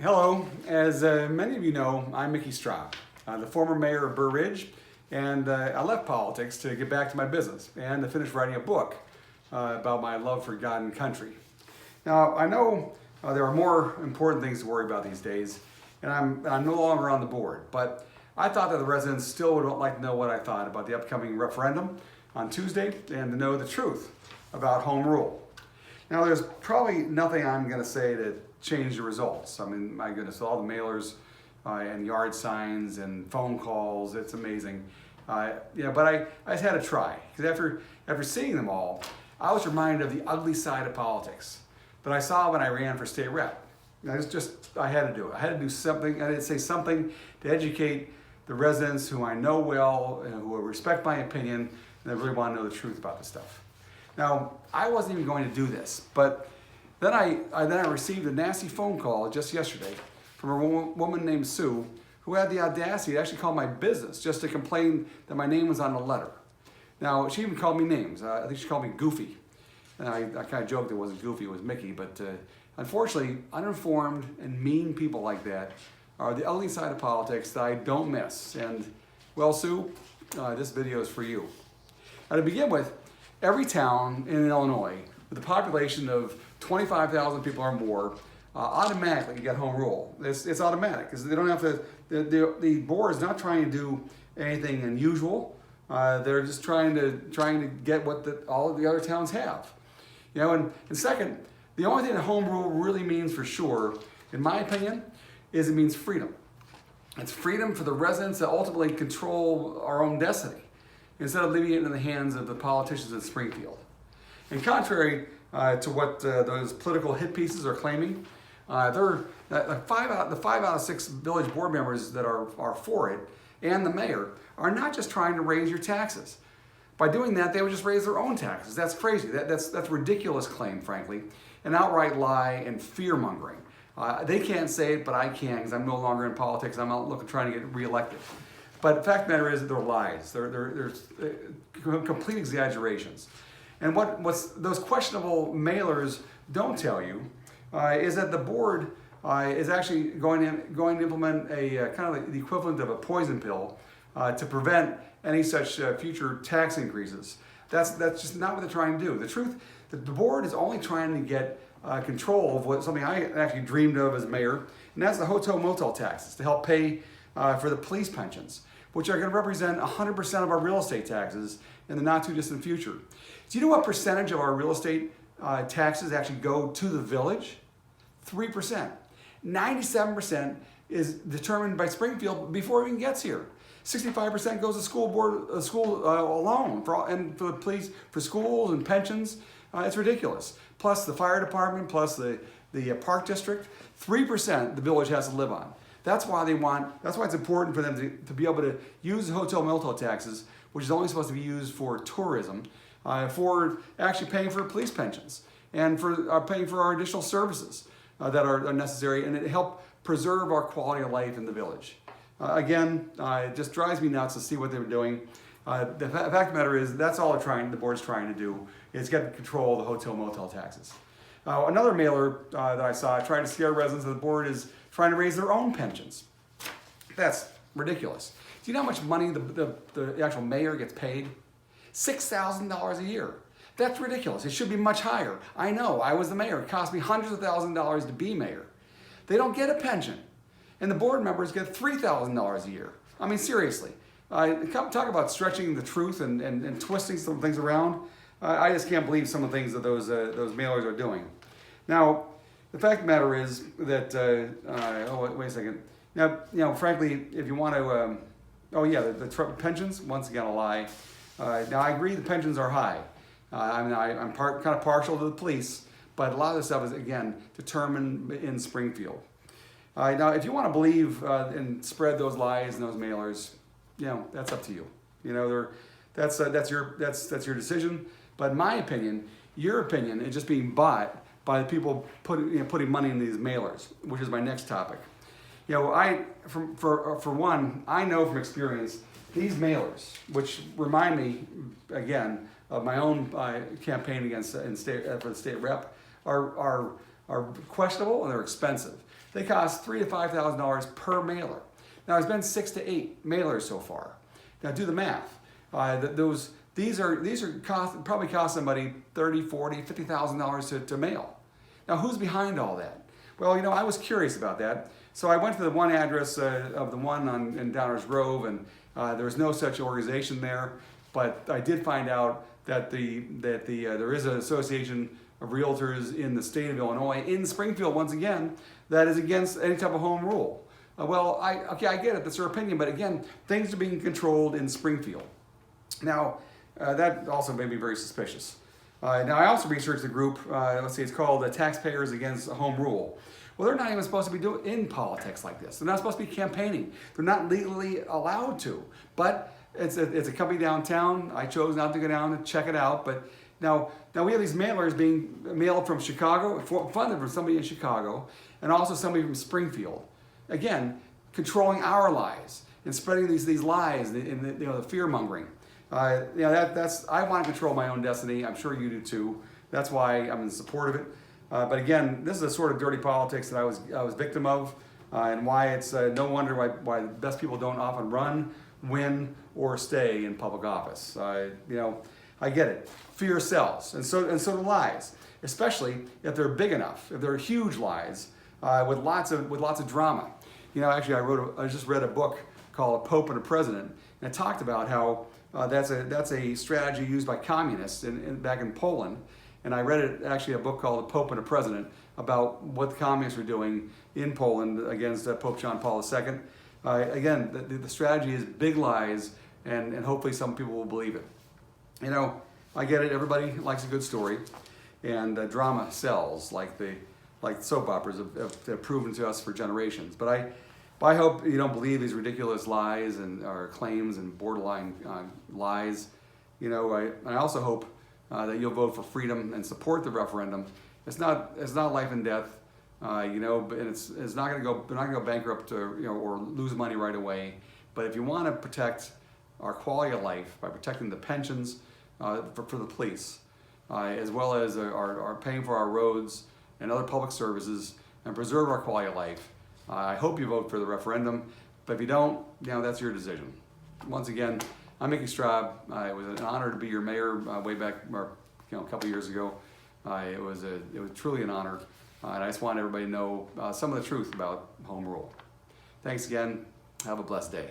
Hello, as many of you know, I'm Mickey Straub, the former mayor of Burr Ridge, and I left politics to get back to my business and to finish writing a book about my love for God and country. Now, I know there are more important things to worry about these days, and I'm no longer on the board, but I thought that the residents still would like to know what I thought about the upcoming referendum on Tuesday and to know the truth about home rule. Now, there's probably nothing I'm going to say to change the results. I mean, my goodness, all the mailers and yard signs and phone calls, it's amazing. But I just had to try, because after seeing them all, I was reminded of the ugly side of politics that I saw when I ran for state rep. I had to do it. I had to do something, I had to say something to educate the residents who I know well, and who respect my opinion, and they really want to know the truth about this stuff. Now, I wasn't even going to do this, but then I received a nasty phone call just yesterday from a woman named Sue, who had the audacity to actually call my business just to complain that my name was on the letter. Now, she even called me names. I think she called me Goofy. And I kind of joked it wasn't Goofy, it was Mickey, but unfortunately, uninformed and mean people like that are the ugly side of politics that I don't miss. And, well, Sue, this video is for you. Now, to begin with, every town in Illinois with a population of 25,000 people or more automatically get home rule. It's automatic because they don't have to. The board is not trying to do anything unusual. They're just trying to get what all of the other towns have. And second, the only thing that home rule really means for sure, in my opinion, is it means freedom. It's freedom for the residents to ultimately control our own destiny, instead of leaving it in the hands of the politicians in Springfield. And contrary to what those political hit pieces are claiming, the 5 out of 6 village board members that are for it, and the mayor, are not just trying to raise your taxes. By doing that, they would just raise their own taxes. That's crazy. That's a ridiculous claim, frankly, an outright lie and fear-mongering. They can't say it, but I can, because I'm no longer in politics. I'm out trying to get reelected. But the fact of the matter is that they're lies. They're complete exaggerations. And what's those questionable mailers don't tell you is that the board is actually going to implement a kind of the equivalent of a poison pill to prevent any such future tax increases. That's just not what they're trying to do. The truth, the board is only trying to get control of something I actually dreamed of as mayor, and that's the hotel motel taxes to help pay for the police pensions, which are going to represent 100% of our real estate taxes in the not too distant future. Do you know what percentage of our real estate taxes actually go to the village? 3%. 97% is determined by Springfield before it even gets here. 65% goes to school alone for the police, for schools and pensions. It's ridiculous. Plus the fire department, plus the park district. 3% the village has to live on. That's why it's important for them to be able to use the hotel motel taxes, which is only supposed to be used for tourism, for actually paying for police pensions and for paying for our additional services that are necessary, and it help preserve our quality of life in the village. Again, it just drives me nuts to see what they were doing. The fact of the matter is, that's all the board's trying to do, is get control of the hotel motel taxes. Another mailer that I saw tried to scare residents that the board is trying to raise their own pensions. That's ridiculous. Do you know how much money the actual mayor gets paid? $6,000 a year. That's ridiculous. It should be much higher. I know, I was the mayor. It cost me hundreds of thousands of dollars to be mayor. They don't get a pension. And the board members get $3,000 a year. I mean, seriously. Talk about stretching the truth and twisting some things around. I just can't believe some of the things that those mailers are doing. Now, the fact of the matter is that, wait a second. Now, frankly, if you want to, the pensions, once again, a lie. Now, I agree the pensions are high. I'm kind of partial to the police, but a lot of this stuff is, again, determined in Springfield. Now, if you want to believe and spread those lies and those mailers, that's up to you. That's your decision. But in my opinion, your opinion is just being bought by the people putting money in these mailers, which is my next topic. For one, I know from experience these mailers, which remind me again of my own campaign for the state rep, are are questionable and they're expensive. They cost $3,000 to $5,000 per mailer. Now, there's been 6 to 8 mailers so far. Now, do the math. These probably cost somebody $30,000, $40,000, $50,000 to mail. Now, who's behind all that? Well, I was curious about that. So I went to the one address of the one in Downers Grove, and there was no such organization there. But I did find out that there is an association of realtors in the state of Illinois, in Springfield once again, that is against any type of home rule. I get it, that's their opinion, but again, things are being controlled in Springfield. Now, that also made me very suspicious. Now, I also researched the group, it's called Taxpayers Against Home Rule. Well, they're not even supposed to be doing in politics like this. They're not supposed to be campaigning. They're not legally allowed to. But it's a company downtown. I chose not to go down to check it out. But now we have these mailers being mailed from Chicago, funded from somebody in Chicago, and also somebody from Springfield. Again, controlling our lies and spreading these lies and the fear mongering. I want to control my own destiny. I'm sure you do too. That's why I'm in support of it. But again, this is a sort of dirty politics that I was victim of, and why it's no wonder why the best people don't often run, win, or stay in public office. I get it. Fear sells, and so do lies, especially if they're big enough, if they're huge lies with lots of drama. Actually, I just read a book called "A Pope and a President," and it talked about how that's a strategy used by communists back in Poland. And I read a book called "The Pope and a President" about what the communists were doing in Poland against Pope John Paul II. Again, the strategy is big lies, and hopefully some people will believe it. I get it. Everybody likes a good story, and drama sells, like soap operas have proven to us for generations. But I hope you don't believe these ridiculous lies or claims and borderline lies. I also hope that you'll vote for freedom and support the referendum. It's not life and death, and it's not going to go. They're not going to go bankrupt or lose money right away. But if you want to protect our quality of life by protecting the pensions for the police, as well as our paying for our roads and other public services, and preserve our quality of life, I hope you vote for the referendum. But if you don't, that's your decision. Once again, I'm Mickey Straub. It was an honor to be your mayor way back, a couple years ago. It was truly an honor, and I just want everybody to know some of the truth about home rule. Thanks again. Have a blessed day.